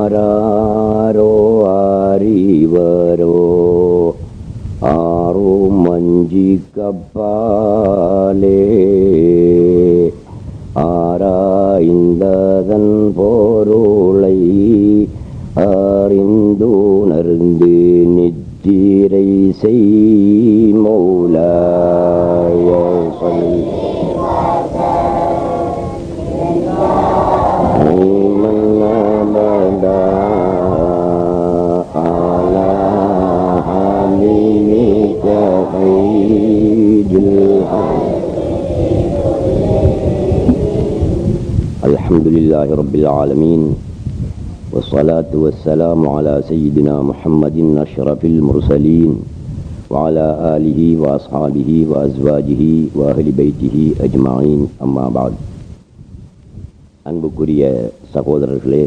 ஆராரோ அறிவரோ ஆறும் மஞ்சி கப்பாலே ஆராய்ந்ததன் பொருளை அறிந்துணர்ந்து நித்திரை செய் மௌலாய அல்ஹம்துலில்லாஹி ரப்பில் ஆலமீன் والصلاة والسلام على سيدنا محمد أشرف المرسلين وعلى آله وأصحابه وأزواجه وأهل بيته أجمعين أما بعد. அன்புக்குரிய சகோதரர்களே,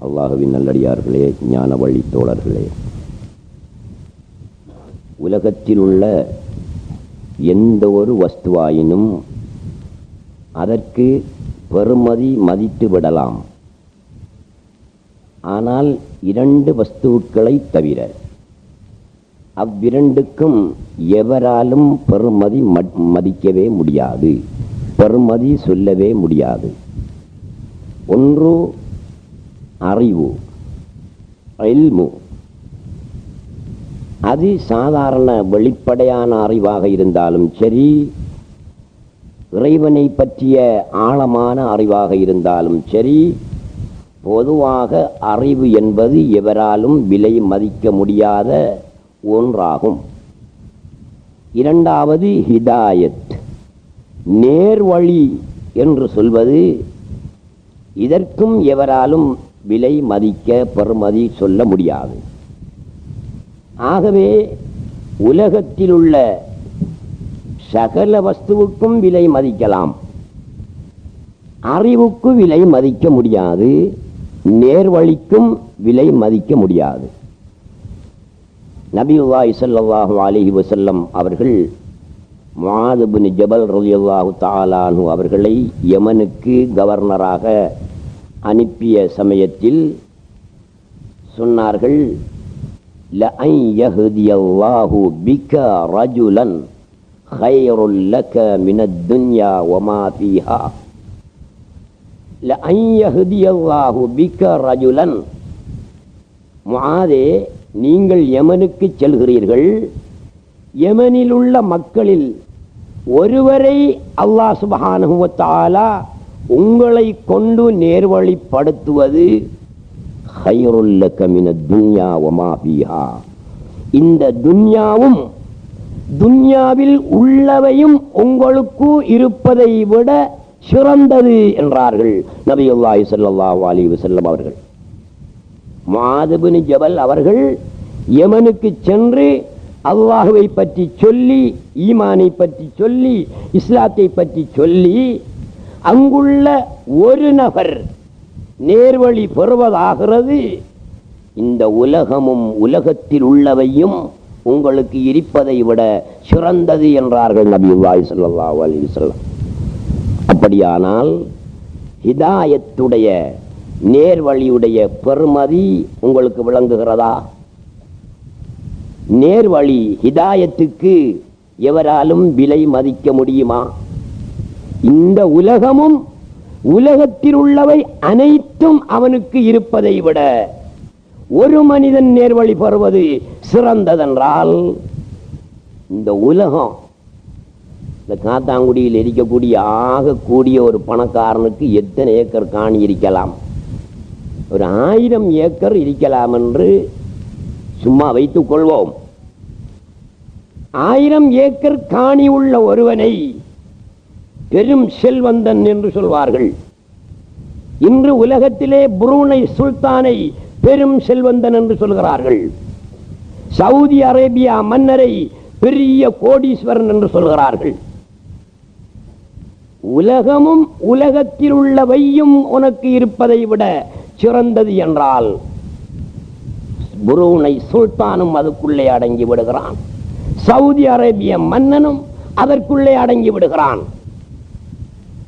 அல்லாஹ்வின் நல்லடியார்களே, ஞான வழி தோழர்களே, உலகத்தில் உள்ள எந்த ஒரு வஸ்துவாயினும் அதற்கு பெறுமதி மதித்து விடலாம். ஆனால் இரண்டு வஸ்துக்களை தவிர அவ்விரண்டுக்கும் எவராலும் பெறுமதி மதிக்கவே முடியாது, பெறுமதி சொல்லவே முடியாது. ஒன்று அறிவு, இல்மு. அது சாதாரண வெளிப்படையான அறிவாக இருந்தாலும் சரி, இறைவனை பற்றிய ஆழமான அறிவாக இருந்தாலும் சரி, பொதுவாக அறிவு என்பது எவராலும் விலை மதிக்க முடியாத ஒன்றாகும். இரண்டாவது ஹிதாயத், நேர்வழி என்று சொல்வது, இதற்கும் எவராலும் விலை மதிக்க பெறுமதி சொல்ல முடியாது. ஆகவே உலகத்தில் உள்ள சகல வஸ்துவுக்கும் விலை மதிக்கலாம், அறிவுக்கு விலை மதிக்க முடியாது, நேர்வழிக்கும் விலை மதிக்க முடியாது. நபியுல்லாஹி ஸல்லல்லாஹு அலைஹி வஸல்லம் அவர்கள் முஆத் இப்னு ஜபல் ரலியல்லாஹு தஆலா அன்ஹு அவர்களை யமனுக்கு கவர்னராக அனுப்பிய சமயத்தில் சொன்னார்கள், லஅன் யஹ்தியல்லாஹு பிக ரஜுலன் கைருல் லக மினத் துன்யா வமா ஃபீஹா. லஅன் யஹ்தியல்லாஹு பிக ரஜுலன், முஆதே, நீங்கள் யமனுக்கு செல்கிறீர்கள், யமனில் உள்ள மக்களில் ஒருவரை அல்லாஹ் சுப்ஹானஹு வ தஆலா உங்களை கொண்டு நேர்வழிப்படுத்துவது கைருல் லக மினத் துன்யா வமா ஃபீஹா. இந்த துன்யாவும் துன்யாவில் உள்ளவையும் உங்களுக்கு இருப்பதை விட சிறந்தது என்றார்கள் நபியுல்லாஹி ஸல்லல்லாஹு அலைஹி வஸல்லம் அவர்கள். முஆத் இப்னு ஜபல் அவர்கள் யமனுக்கு சென்று அல்லாஹ்வை பற்றி சொல்லி, ஈமானை பற்றி சொல்லி, இஸ்லாத்தை பற்றி சொல்லி, அங்குள்ள ஒரு நபர் நேர்வழி பெறுவதாகிறது, இந்த உலகமும் உலகத்தில் உள்ளவையும் உங்களுக்கு இருப்பதை விட சிறந்தது என்றார்கள் நபியுல்லாஹி ஸல்லல்லாஹு அலைஹி வஸல்லம். அப்படியானால் ஹிதாயத்துடைய, நேர்வழியுடைய பெறுமதி உங்களுக்கு விளங்குகிறதா? நேர்வழி ஹிதாயத்துக்கு எவராலும் விலை மதிக்க முடியுமா? இந்த உலகமும் உலகத்தில் உள்ளவை அனைத்தும் அவனுக்கு இருப்பதை விட ஒரு மனிதன் நேர்வழி பெறுவது சிறந்ததென்றால், இந்த உலகம், இந்த காத்தாங்குடியில் இருக்கக்கூடிய ஆகக்கூடிய ஒரு பணக்காரனுக்கு எத்தனை ஏக்கர் காணி இருக்கலாம்? ஒரு 1000 ஏக்கர் இருக்கலாம் என்று சும்மா வைத்துக் கொள்வோம். 1000 ஏக்கர் காணி உள்ள ஒருவனை பெரும் செல்வந்தன் என்று சொல்வார்கள். இன்று உலகத்திலே புரூனை சுல்தானை பெரும் செல்வந்தன் என்று சொல்கிறார்கள். சவுதி அரேபியா மன்னரை பெரிய கோடீஸ்வரன் என்று சொல்கிறார்கள். உலகமும் உலகத்தில் உள்ளவையும் உனக்கு இருப்பதை விட சிறந்தது என்றால், புரூனை சுல்தானும் அதுக்குள்ளே அடங்கி விடுகிறான், சவுதி அரேபிய மன்னனும் அதற்குள்ளே அடங்கி விடுகிறான்.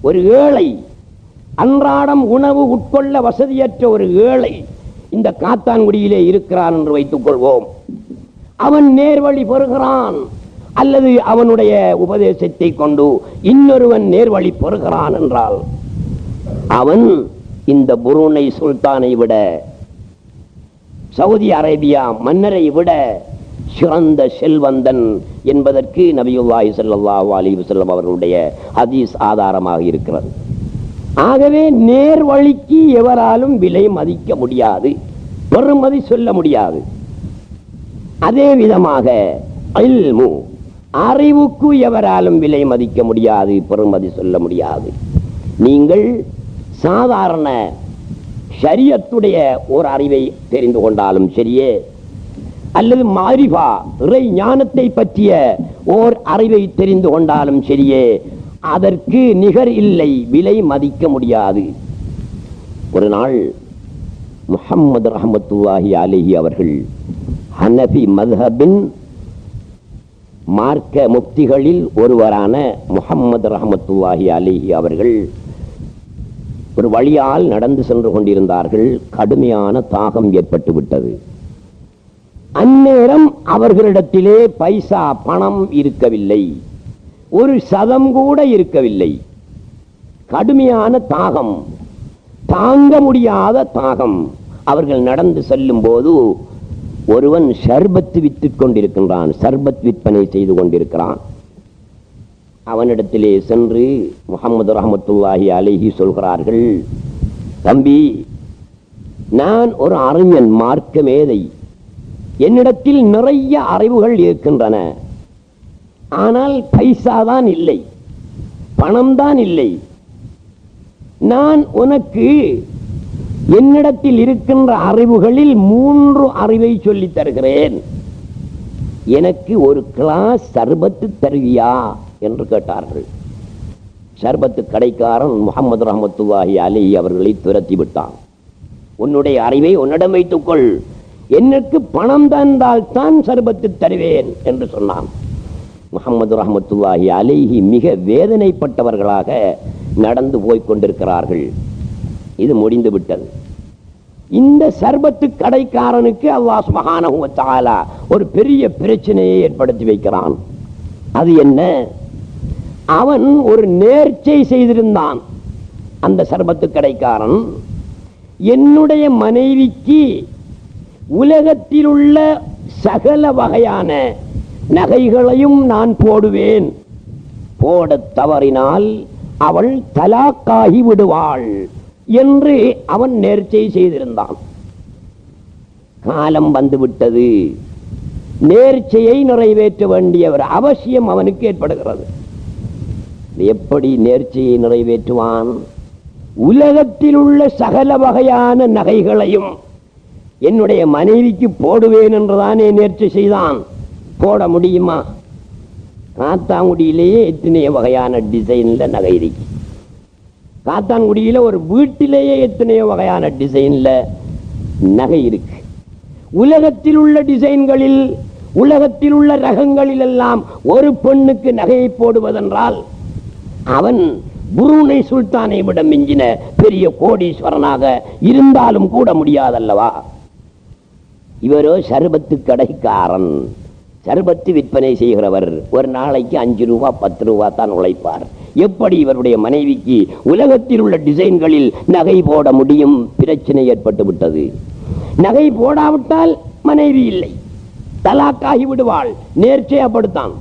ஒரு ஏழை, அன்றாடம் உணவு உட்கொள்ள வசதியற்ற ஒரு ஏழை இந்த காத்தான்குடியிலே இருக்கிறான் என்று வைத்துக் கொள்வோம். அவன் நேர்வழி பெறுகிறான், அல்லது அவனுடைய உபதேசத்தை கொண்டு இன்னொருவன் நேர்வழி பெறுகிறான் என்றால் அவன் இந்த புரூனை சுல்தானை விட, சவுதி அரேபியா மன்னரை விட சிறந்த செல்வந்தன் என்பதற்கு நபியுல்லாஹி ஸல்லல்லாஹு அலைஹி வஸல்லம் அவர்களுடைய ஹதீஸ் ஆதாரமாக இருக்கிறது. ஆகவே நேர்வழிக்கு எவராலும் விலை மதிக்க முடியாது, பெறுமதி சொல்ல முடியாது. அதே விதமாக இல்மு, அறிவுக்கு எவராலும் விலை மதிக்க முடியாது, பெறுமதி சொல்ல முடியாது. நீங்கள் சாதாரண ஷரியத்துடைய ஒரு அறிவை தெரிந்து கொண்டாலும் சரியே, அல்லது மாரிஃபா இறை ஞானத்தை பற்றிய ஓர் அறிவை தெரிந்து கொண்டாலும் சரியே, அதற்கு நிகர் இல்லை, விலை மதிக்க முடியாது. ஒரு நாள் முஹம்மது ரஹ்மத்துல்லாஹி அலைஹி அவர்கள் ஹனஃபி மத்ஹபின் மார்க்க முஃப்திகளில் ஒருவரான முஹம்மது ரஹ்மத்துல்லாஹி அலைஹி அவர்கள் ஒரு வழியால் நடந்து சென்று கொண்டிருந்தார்கள். கடுமையான தாகம் ஏற்பட்டு விட்டது. அந்நேரம் அவர்களிடத்திலே பைசா பணம் இருக்கவில்லை, ஒரு சதம் கூட இருக்கவில்லை. கடுமையான தாகம், தாங்க முடியாத தாகம். அவர்கள் நடந்து செல்லும் போது ஒருவன் ஷர்பத்து வித்துக் கொண்டிருக்கின்றான், சர்பத் விற்பனை செய்து கொண்டிருக்கிறான். அவனிடத்திலே சென்று முஹம்மது ரஹ்மத்துல்லாஹி அலைஹி சொல்கிறார்கள், தம்பி, நான் ஒரு அறிஞன், மார்க்க மேதை, என்னிடத்தில் நிறைய அறிவுகள் இருக்கின்றன, ஆனால் பைசா தான் இல்லை, பணம் தான் இல்லை. நான் உனக்கு என்னிடத்தில் இருக்கின்ற அறிவுகளில் 3 அறிவை சொல்லித் தருகிறேன், எனக்கு ஒரு கிளாஸ் சர்பத்து தருவியா என்று கேட்டார்கள். சர்பத்து கடைக்காரன் முஹம்மது ரஹ்மத்துல்லாஹி அலைஹி அவர்களை துரத்தி விட்டான். உன்னுடைய அறிவை உன்னிடம் வைத்துக்கொள், எனக்கு பணம் தந்தால் தான் சர்பத்து தருவேன் என்று சொன்னான். முஹம்மது ரஹ்மத்துல்லாஹி அலைஹி மிக வேதனைப்பட்டவர்களாக நடந்து போய் கொண்டிருக்கிறார்கள். இது முடிந்து விட்டது. இந்த சர்பத்து கடைக்காரனுக்கு அல்லாஹ் சுப்ஹானஹு வ தஆலா ஒரு பெரிய பிரச்சனையை ஏற்படுத்தி வைக்கிறான். அது என்ன? அவன் ஒரு நேர்ச்சை செய்திருந்தான். அந்த சர்பத்து கடைக்காரன், என்னுடைய மனைவிக்கு உலகத்தில் உள்ள சகல வகையான நகைகளையும் நான் போடுவேன், போட தவறினால் அவள் தலாக்காகி விடுவாள் என்று அவன் நேர்ச்சை செய்திருந்தான். காலம் வந்துவிட்டது, நேர்ச்சையை நிறைவேற்ற வேண்டிய ஒரு அவசியம் அவனுக்கு ஏற்படுகிறது. எப்படி நேர்ச்சையை நிறைவேற்றுவான்? உலகத்தில் உள்ள சகல வகையான நகைகளையும் என்னுடைய மனைவிக்கு போடுவேன் என்றுதானே நேர்ச்சை செய்தான். போட முடியுமா? காத்தான்குடியிலேயே எத்தனையோ வகையான டிசைன்ல நகை இருக்கு. காத்தான்குடியில ஒரு வீட்டிலேயே எத்தனையோ வகையான டிசைன்ல நகை இருக்கு. உலகத்தில் உள்ள டிசைன்களில், உலகத்தில் உள்ள ரகங்களில் எல்லாம் ஒரு பெண்ணுக்கு நகையை போடுவதென்றால் அவன் புரூனை சுல்தானை விட மிஞ்சின பெரிய கோடீஸ்வரனாக இருந்தாலும் கூட முடியாதல்லவா? இவரோ சர்பத்து கடைக்காரன், சர்பத்து விற்பனை செய்கிறவர். ஒரு நாளைக்கு 5 ரூபா 10 ரூபா தான் உழைப்பார். எப்படி இவருடைய மனைவிக்கு உலகத்தில் உள்ள டிசைன்களில் நகை போட முடியும்? பிரச்சனை ஏற்பட்டு விட்டது. நகை போடாவிட்டால் மனைவி இல்லை, தலாக்காகி விடுவாள். நேர்ச்சையப்படுத்தான்.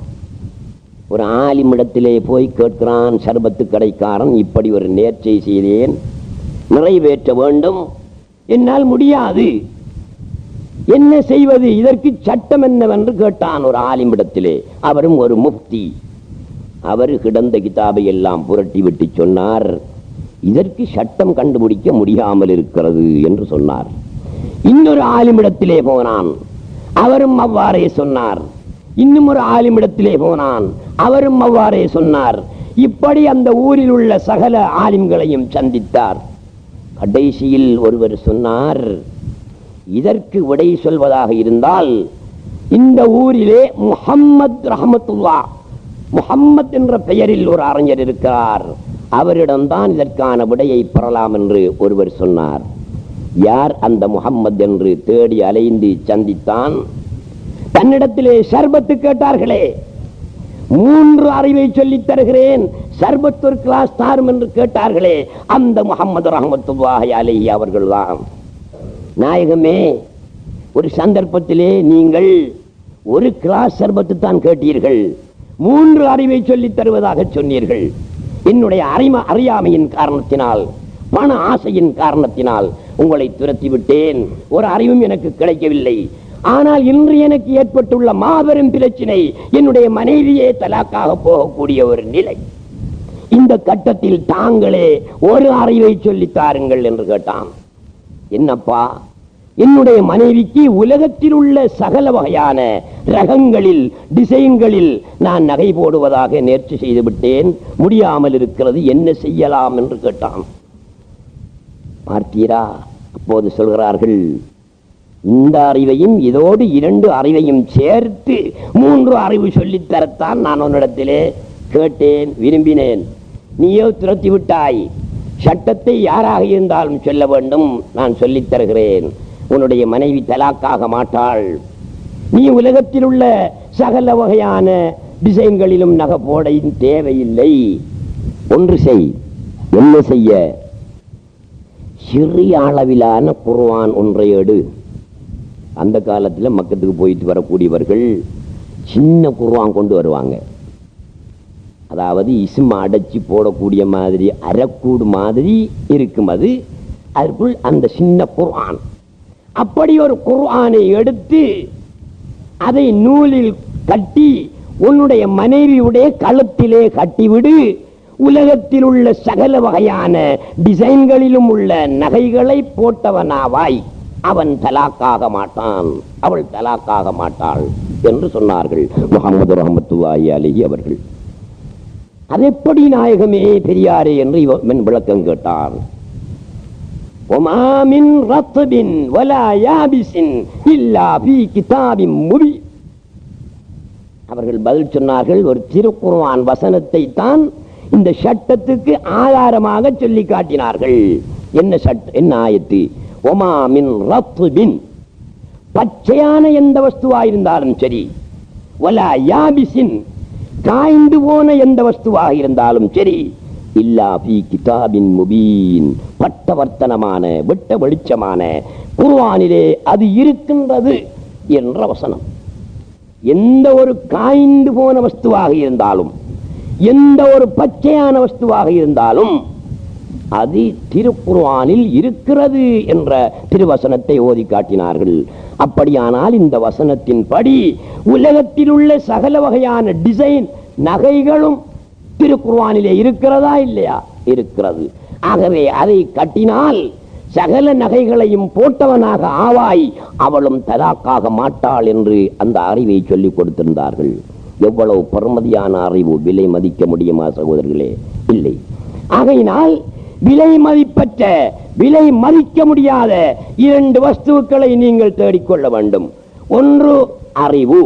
ஒரு ஆலிமிடத்திலே போய் கேட்கிறான் சர்பத்து கடைக்காரன், இப்படி ஒரு நேர்ச்சை செய்தேன், நிறைவேற்ற வேண்டும், என்னால் முடியாது, என்ன செய்வது, இதற்கு சட்டம் என்னவென்று கேட்டான் ஒரு ஆலிமிடத்திலே. அவரும் ஒரு முஃப்தி. அவர் கிடந்த கிதாபை எல்லாம் புரட்டி விட்டு சொன்னார், இதற்கு சட்டம் கண்டுபிடிக்க முடியாமல் இருக்கிறது என்று சொன்னார். இன்னொரு ஆலிமிடத்திலே போனான், அவரும் அவ்வாறே சொன்னார். இன்னும் ஒரு ஆலிமிடத்திலே போனான், அவரும் அவ்வாறே சொன்னார். இப்படி அந்த ஊரில் உள்ள சகல ஆலிம்களையும் சந்தித்தார். கடைசியில் ஒருவர் சொன்னார், இதற்கு விடை சொல்வதாக இருந்தால் இந்த ஊரிலே முஹம்மது ரஹ்மத்துல்லாஹ், முஹம்மத் என்ற பெயரில் ஒரு அறிஞர் இருக்கிறார், அவரிடம்தான் இதற்கான விடையை பெறலாம் என்று ஒருவர் சொன்னார். யார் அந்த முஹம்மது என்று தேடி அலைந்து சந்தித்தான். தன்னிடத்திலே ஷர்பத்து கேட்டார்களே, 3 அறிவை சொல்லித் தருகிறேன், ஷர்பத் ஒரு கிளாஸ் தாரும் என்று கேட்டார்களே, அந்த முஹம்மது ரஹ்மத்துல்லாஹி அலைஹி அவர்கள்தான். நாயகமே, ஒரு சந்தர்ப்பத்திலே நீங்கள் ஒரு கிளாஸ் ஷர்பத்து தான் கேட்டீர்கள், 3 அறிவை சொல்லித் தருவதாக சொன்னீர்கள். என்னுடைய அறியாமையின் காரணத்தினால், பண ஆசையின் காரணத்தினால் உங்களை துரத்தி விட்டேன். ஒரு அறிவும் எனக்கு கிடைக்கவில்லை. ஆனால் இன்று எனக்கு ஏற்பட்டுள்ள மாபெரும் பிரச்சனை, என்னுடைய மனைவியே தலாக்காக போகக்கூடிய ஒரு நிலை. இந்த கட்டத்தில் தாங்களே ஒரு அறிவை சொல்லித் தாருங்கள் என்று கேட்டான். என்னப்பா, என்னுடைய மனைவிக்கு உலகத்தில் உள்ள சகல வகையான ரகங்களில், டிசைன்களில் நான் நகை போடுவதாக நேர்ச்சி செய்து விட்டேன், முடியாமல் இருக்கிறது, என்ன செய்யலாம் என்று கேட்டான். பார்த்தீரா? அப்போது சொல்கிறார்கள், இந்த அறிவையும் இதோடு 2 அறிவையும் சேர்த்து 3 அறிவு சொல்லித் தரத்தான் நான் உன்னிடத்திலே கேட்டேன், விரும்பினேன். நீயோ துரத்தி விட்டாய். சட்டத்தை யாராக இருந்தாலும் சொல்ல வேண்டும், நான் சொல்லித் தருகிறேன். உன்னுடைய மனைவி தலாக்காக மாட்டாள். நீ உலகத்தில் உள்ள சகல வகையான டிசைன்களிலும் நகை போட தேவையில்லை. ஒன்று செய். என்ன செய்ய? சிறிய அளவிலான குர்ஆன் ஒன்றை எடு. அந்த காலத்தில் மக்கத்துக்கு போயிட்டு வரக்கூடியவர்கள் சின்ன குர்ஆன் கொண்டு வருவாங்க. அதாவது இஸ்ம அடைச்சி போடக்கூடிய மாதிரி, அரைக்கூடு மாதிரி இருக்கும். அது அதற்குள் அந்த சின்ன குர்ஆன். அப்படி ஒரு குர்ஆனை எடுத்து அதை நூலில் கட்டி உன்னுடைய மனைவியுடைய கழுத்திலே கட்டிவிடு. உலகத்தில் உள்ள சகல வகையான டிசைன்களிலும் உள்ள நகைகளை போட்டவனாவாய். அவன் தலாக்காக மாட்டான், அவள் தலாக்காக மாட்டாள் என்று சொன்னார்கள் முஹம்மது ரஹ்மத்துல்லாஹி அலைஹி அவர்கள். அதெப்படி நாயகமே பெரியாரே என்று இவன் விளக்கம் கேட்டான். وما من رطب ولا يابس إلا في كتاب مبين. அவர்கள் பதில் சொன்னார்கள், ஒரு திருக்குர்ஆன் வசனத்தை தான் இந்த சட்டத்துக்கு ஆதாரமாக சொல்லி காட்டினார்கள். என்ன ஆயத்து? ஒமா மின் ரத்பின், பச்சையான எந்த வஸ்துவாயிருந்தாலும் சரி, வலா யாபிசின், காய்ந்து போன எந்த வஸ்துவாக இருந்தாலும் சரி, இல்லா ஃபீ கிதாபின் முபீன், பட்டவர்த்தனமான வெட்ட வெளிச்சமான குர்ஆனிலே அது இருக்கின்றது என்ற வசனம். எந்த ஒரு காய்ந்து போன வஸ்துவாக இருந்தாலும், எந்த ஒரு பச்சையான வஸ்துவாக இருந்தாலும் அது திருக்குர்ஆனில் இருக்கிறது என்ற திருவசனத்தை ஓதி காட்டினார்கள். அப்படியானால் இந்த வசனத்தின் படி உலகத்தில் உள்ள சகல வகையான டிசைன் நகைகளும் திருக்குர்ஆனிலே இருக்கிறதா இல்லையா? இருக்கிறது. ஆகவே அதை கட்டினால் சகல நகைகளையும் போட்டவனாக ஆவாய், அவளும் தலாக்காக மாட்டாள் என்று அந்த அறிவை சொல்லிக் கொடுத்திருந்தார்கள். எவ்வளவு பெருமதியான அறிவு! விலை மதிக்க முடியுமா சகோதரர்களே? இல்லை. ஆகையினால் விலை மதிப்பற்ற, விலை மதிக்க முடியாத 2 வஸ்துக்களை நீங்கள் தேடிக்கொள்ள வேண்டும். ஒன்று அறிவு.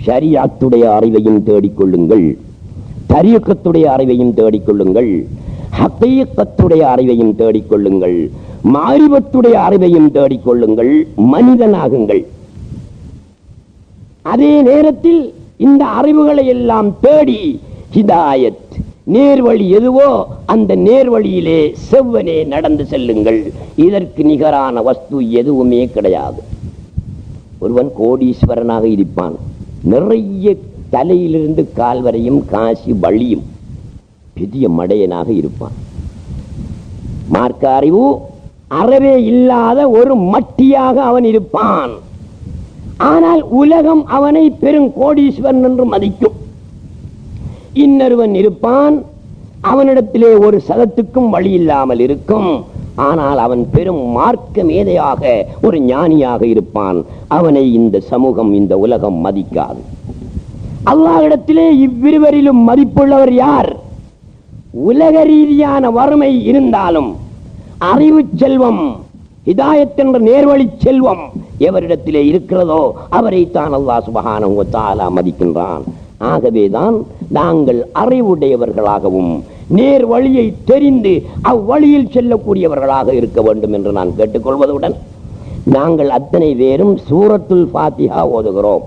ஷரியத்துடைய அறிவையும் தேடிக்கொள்ளுங்கள், தரீகத்துடைய அறிவையும் தேடிக்கொள்ளுங்கள், ஹகீகத்துடைய அறிவையும் தேடிக்கொள்ளுங்கள், மாரிபத்துடைய அறிவையும் தேடிக்கொள்ளுங்கள், மனிதனாகுங்கள். அதே நேரத்தில் இந்த அறிவுகளை எல்லாம் தேடி ஹிதாயத், நேர்வழி எதுவோ அந்த நேர்வழியிலே செவ்வனே நடந்து செல்லுங்கள். இதற்கு நிகரான வஸ்து எதுவுமே கிடையாது. ஒருவன் கோடீஸ்வரனாக இருப்பான், நிறைய தலையிலிருந்து கால் வரையும் காசி வழியும், பெரிய மடையனாக இருப்பான். மார்க்க அறிவு அறவே இல்லாத ஒரு மட்டியாக அவன் இருப்பான். ஆனால் உலகம் அவனை பெரும் கோடீஸ்வரன் என்று மதிக்கும். இன்னொருவன் இருப்பான், அவனிடத்திலே ஒரு சதத்துக்கும் வழி இல்லாமல் இருக்கும். ஆனால் அவன் பெரும் மார்க்க மேதையாக, ஒரு ஞானியாக இருப்பான். அவனை இந்த சமூகம், இந்த உலகம் மதிக்காது. அல்லாஹ்விடத்திலே இவ்விருவரிலும் மதிப்புள்ளவர் யார்? உலக ரீதியான வறுமை இருந்தாலும் அறிவு செல்வம், ஹிதாயத் என்ற நேர்வழி செல்வம் எவரிடத்திலே இருக்கிறதோ அவரைத்தான் அல்லாஹ் சுப்ஹானஹு வ தஆலா மதிக்கின்றான். ஆகவேதான் நாங்கள் அறிவுடையவர்களாகவும் நேர் வழியை தெரிந்து அவ்வழியில் செல்லக்கூடியவர்களாக இருக்க வேண்டும் என்று நான் கேட்டுக்கொள்வதுடன், நாங்கள் அத்தனை பேரும் சூரத்துல் ஃபாத்திஹா ஓதுகிறோம்.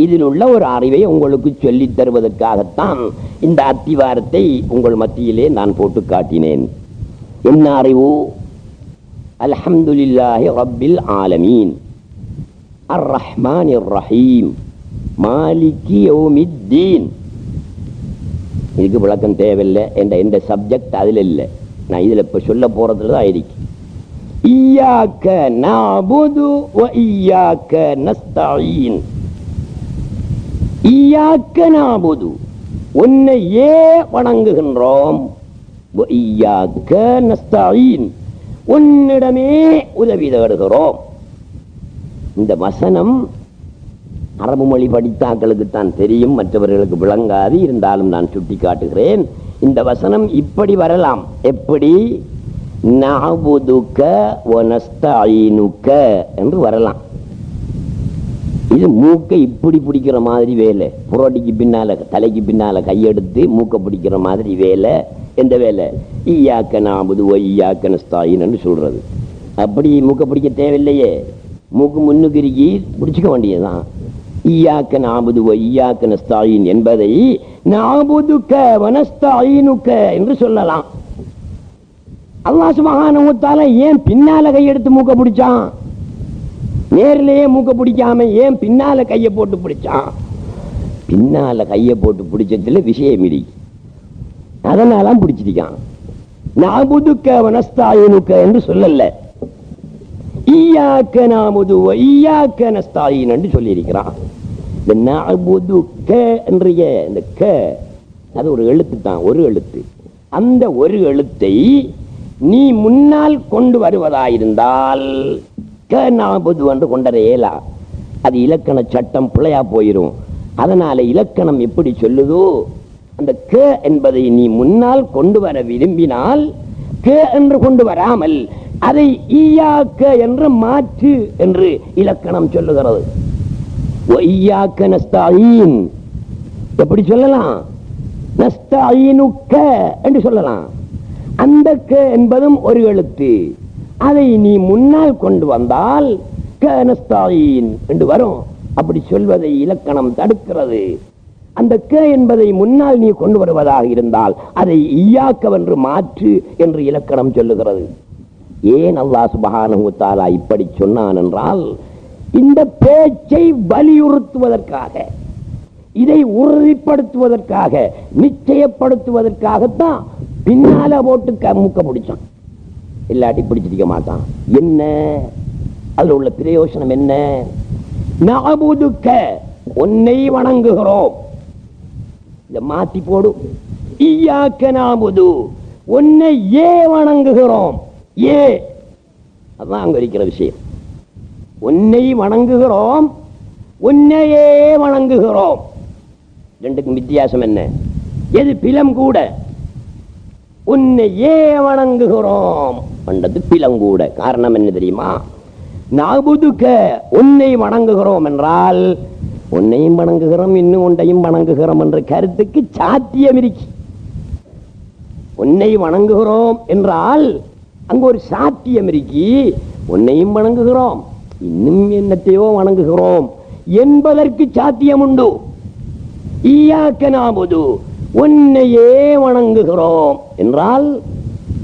இதில் உள்ள ஒரு அறிவை உங்களுக்கு சொல்லித் தருவதற்காகத்தான் இந்த அத்திவாரத்தை உங்கள் மத்தியிலே நான் போட்டு காட்டினேன். என்ன அறிவு? அல்ஹம்துலில்லாஹி ரப்பில் ஆலமீன், அர் ரஹ்மானிர் ரஹீம், மாலிகி யௌமித்தீன். இதுக்கு விளக்கம் தேவையில்லை. என்ற சப்ஜெக்ட் அதில் இல்லை. நான் இதில் இப்போ சொல்ல போறதுல தான் இருக்கு. இய்யாக நஅபுது வ இய்யாக நஸ்தஈன். இய்யாக நஅபுது, உன்னையே வணங்குகின்றோம். வ இய்யாக நஸ்தஈன், உன்னிடமே உதவி தேடுகிறோம். இந்த வசனம் அரபு மொழி படித்தாக்களுக்கு தான் தெரியும், மற்றவர்களுக்கு விளங்காது. இருந்தாலும் நான் சுட்டி காட்டுகிறேன். இந்த வசனம் இப்படி வரலாம். எப்படி? நஅபுதுக வ நஸ்தஈனுக என்று வரலாம். இது மூக்கை இப்படி பிடிக்கிற மாதிரி வேலை. புரோட்டிக்கு பின்னால, தலைக்கு பின்னால கையெடுத்து மூக்கை பிடிக்கிற மாதிரி வேலை. எந்த வேலை? இய்யாக நஅபுது வ இய்யாக நஸ்தஈன் என்று சொல்றது. அப்படி மூக்கை பிடிக்க தேவையில்லையே. மூக்கு முன்னுக்கு இருக்கி பிடிச்சிக்க வேண்டியதுதான். இய்யாக நஅபுது வ இய்யாக நஸ்தஈன் என்பதை நஅபுதுக வ நஸ்தஈனுக என்று சொல்லலாம். அல்லாஹ் சுப்ஹானஹு வ தஆலா ஏன் பின்னால கையெடுத்து மூக்க பிடிச்சான்? நேரிலேயே மூக்க பிடிக்காம ஏன் பின்னால கையை போட்டு பிடிச்சான்? பின்னால கையை போட்டு பிடிச்சதுல விஷயம் இருக்கு. அதனால பிடிச்சிருக்கான். நஅபுதுக வ நஸ்தஈனுக என்று சொல்லல, இய்யாக நஅபுது வ இய்யாக நஸ்தஈன் என்று சொல்லி இருக்கிறான். இந்த நஅபுதுக என்ற இந்த க, அது ஒரு எழுத்து தான், ஒரு எழுத்து. அந்த ஒரு எழுத்தை நீ முன்னால் கொண்டு வருவதாயிருந்தால் க நஅபுது என்று கொண்டற இயலா. அது இலக்கண சட்டம் பிழையா போயிரும். அதனால இலக்கணம் எப்படி சொல்லுதோ, அந்த க என்பதை நீ முன்னால் கொண்டு வர விரும்பினால் க என்று கொண்டு வராமல் அதை இய்யாக என்று மாற்று என்று இலக்கணம் சொல்லுகிறது. இய்யாக நஸ்தஈன் எப்படி சொல்லலாம்? நஸ்தஈனுக என்று சொல்லலாம். அந்த க என்பதும் ஒரு எழுத்து. அதை நீ முன்னால் கொண்டு வந்தால் க நஸ்தஈன் என்று வரும். அப்படி சொல்வதை இலக்கணம் தடுக்கிறது. அந்த க என்பதை முன்னால் நீ கொண்டு வருவதாக இருந்தால் அதை இய்யாக என்று மாற்று என்று இலக்கணம் சொல்லுகிறது. ஏன் அல்லாஹ் சுப்ஹானஹு வ தஆலா இப்படி சொன்னான் என்றால், இந்த பேச்சை வலியுறுத்துவதற்காக, இதை உறுதிப்படுத்துவதற்காக, நிச்சயப்படுத்துவதற்காகத்தான் பின்னால போட்டு மூக்க பிடிச்சான். இல்லாட்டி பிடிச்சிருக்க மாட்டான். என்ன அதுல உள்ள பிரயோசனம்? என்ன? நஅபுதுக, உன்னை வணங்குகிறோம். இத மாத்தி போடு. இய்யாக நஅபுது, உன்னை ஏ வணங்குகிறோம். ஏ, அதான் அங்க இருக்கிற விஷயம். உன்னை வணங்குகிறோம், உன்னையே வணங்குகிறோம். ரெண்டுக்கும் வித்தியாசம் என்ன? எது பிலம் கூட? உன்னையே வணங்குகிறோம் என்றது பிலம் கூட. காரணம் என்ன தெரியுமா? நஅபுதுக, உன்னை வணங்குகிறோம் என்றால் உன்னையும் வணங்குகிறோம், இன்னும் ஒன்றையும் வணங்குகிறோம் என்ற கருத்துக்கு சாத்தியம் இருக்கு. உன்னை வணங்குகிறோம் என்றால் அங்கு ஒரு சாத்தியம் இருக்கு. உன்னையும் வணங்குகிறோம், இன்னும் என்னத்தையோ வணங்குகிறோம் என்பதற்கு சாத்தியம் உண்டு. இய்யாக நஅபுது, உன்னையே வணங்குகிறோம் என்றால்